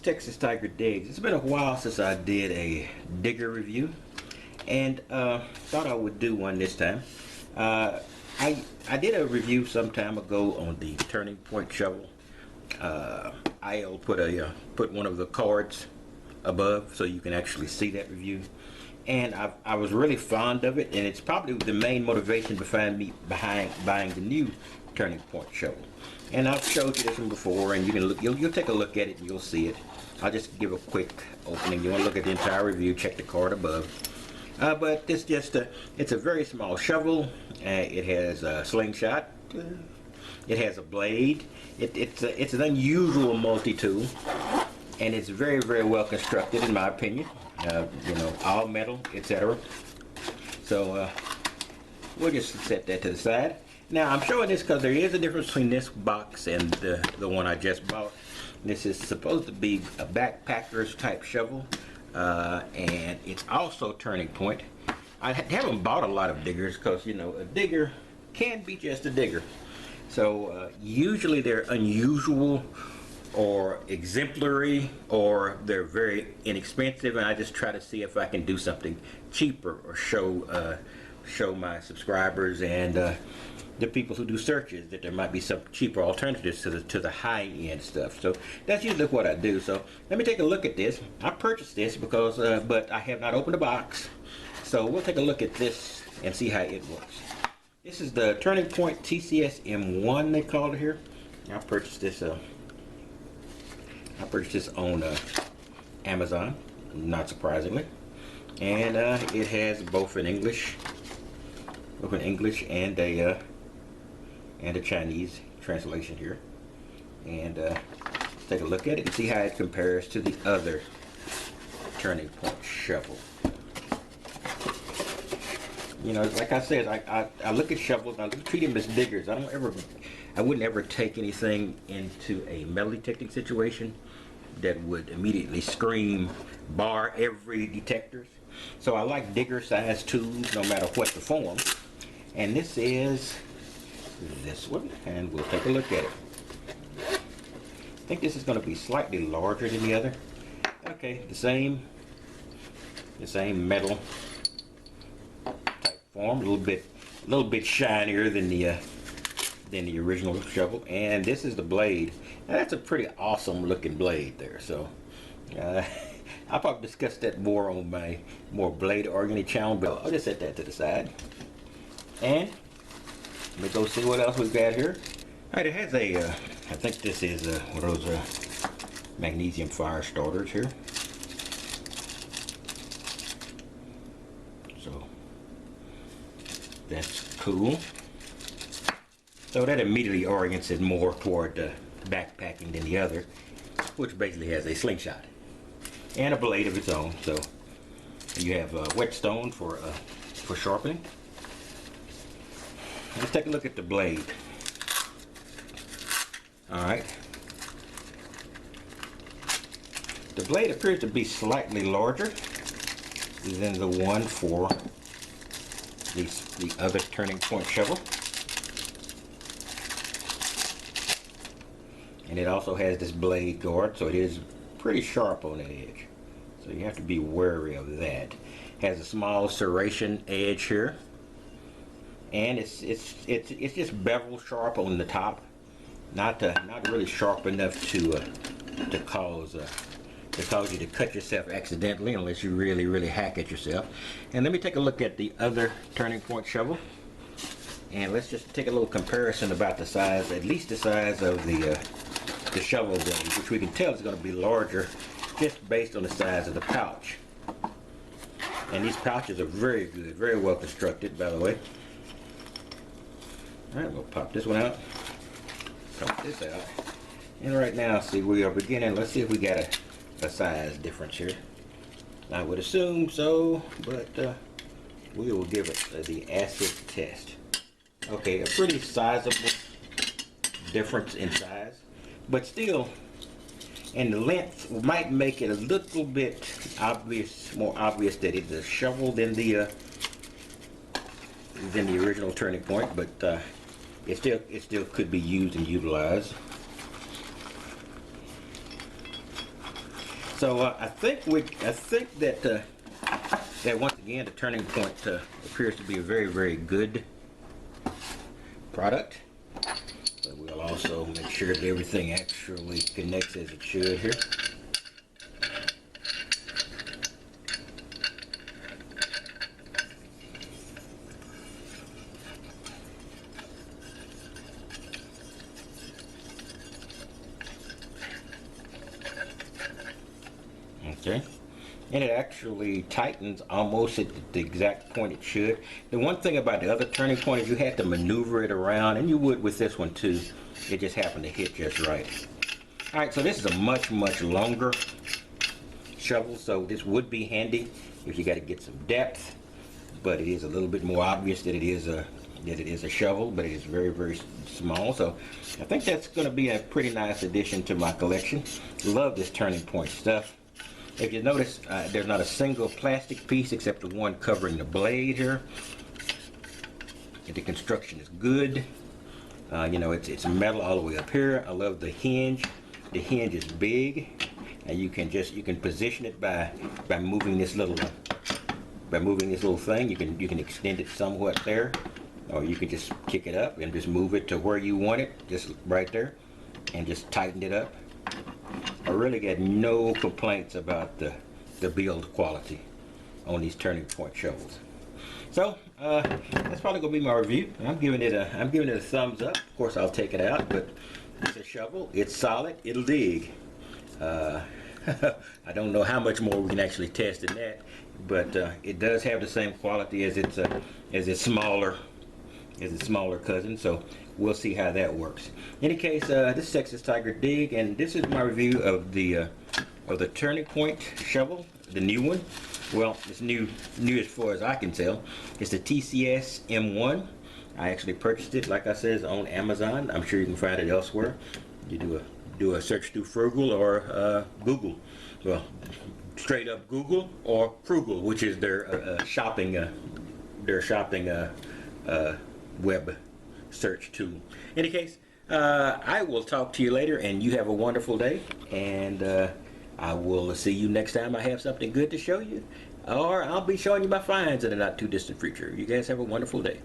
Texas Tiger Digs. It's been a while since I did a digger review, and thought I would do one this time. I did a review some time ago on the turning point shovel. I'll put one of the cards above so you can actually see that review. And I was really fond of it, and it's probably the main motivation behind buying the new turning point shovel. And I've showed you this one before, and you can look. You'll take a look at it, and you'll see it. I'll just give a quick opening. You want to look at the entire review, check the card above. But it's just it's a very small shovel. It has a slingshot. It has a blade. It's an unusual multi-tool, and it's very, very well constructed in my opinion. You know, all metal, etc. So we'll just set that to the side. Now I'm showing this because there is a difference between this box and the one I just bought. This is supposed to be a backpacker's type shovel, and it's also turning point. I haven't bought a lot of diggers because, you know, a digger can be just a digger. So usually they're unusual or exemplary, or they're very inexpensive, and I just try to see if I can do something cheaper or show my subscribers and the people who do searches that there might be some cheaper alternatives to the high-end stuff. So that's usually what I do. So let me take a look at this. I purchased this because but I have not opened the box, so we'll take a look at this and see how it works. This is the Turning Point TCS M1, they call it here. I purchased this on Amazon, not surprisingly, and it has both an English and a Chinese translation here. And let's take a look at it and see how it compares to the other turning point shovel. You know, like I said, I look at shovels, I treat them as diggers. I wouldn't ever take anything into a metal detecting situation that would immediately scream bar every detectors. So I like digger size tools no matter what the form. And this is this one, and we'll take a look at it. I think this is going to be slightly larger than the other. Okay, the same metal type form, a little bit shinier than the original shovel. And this is the blade. Now, that's a pretty awesome looking blade there. So I'll probably discuss that more on my blade organic channel, but I'll just set that to the side. And let me go see what else we've got here. All right, it has I think this is one of those magnesium fire starters here. So that's cool. So that immediately orients it more toward backpacking than the other, which basically has a slingshot and a blade of its own. So you have whetstone for sharpening. Let's take a look at the blade. Alright. The blade appears to be slightly larger than the one for the other turning point shovel. And it also has this blade guard, so it is pretty sharp on the edge. So you have to be wary of that. It has a small serration edge here. And it's just bevel sharp on the top, not really sharp enough to cause you to cut yourself accidentally, unless you really hack at yourself. And let me take a look at the other turning point shovel, and let's just take a little comparison about the size, at least the size of the shovel blade, which we can tell is going to be larger just based on the size of the pouch. And these pouches are very good, very well constructed, by the way. Alright, we'll pop this one out, pop this out, and right now, see, we are beginning. Let's see if we got a size difference here. I would assume so, but we will give it the acid test. Okay, a pretty sizable difference in size, but still, and the length might make it a little bit more obvious that it's a shovel than the original turning point, but it still could be used and utilized. So I think that once again the Turning Point appears to be a very, very good product. But we'll also make sure that everything actually connects as it should here. Okay. And it actually tightens almost at the exact point it should. The one thing about the other Turning Point is you had to maneuver it around, and you would with this one too. It just happened to hit just right. All right, so this is a much, much longer shovel, so this would be handy if you got to get some depth, but it is a little bit more obvious that it is a shovel, but it is very, very small. So I think that's going to be a pretty nice addition to my collection. Love this Turning Point stuff. If you notice, there's not a single plastic piece except the one covering the blade here. And the construction is good. You know, it's metal all the way up here. I love the hinge. The hinge is big, and you can position it by moving this little thing. You can extend it somewhat there, or you can just kick it up and just move it to where you want it, just right there, and just tighten it up. I really get no complaints about the build quality on these Turning Point shovels. So that's probably gonna be my review. I'm giving it a thumbs up. Of course, I'll take it out, but it's a shovel. It's solid. It'll dig. I don't know how much more we can actually test in that, but it does have the same quality as its smaller cousin. So we'll see how that works. In any case, this is Texas Tiger Dig, and this is my review of the Turning Point shovel, the new one. Well, it's new as far as I can tell. It's the TCS M1. I actually purchased it, like I said, on Amazon. I'm sure you can find it elsewhere. You do a search through Frugal or Google. Well, straight up Google or Frugal, which is their shopping web search tool. In any case, I will talk to you later, and you have a wonderful day, and I will see you next time I have something good to show you, or I'll be showing you my finds in a not too distant future. You guys have a wonderful day.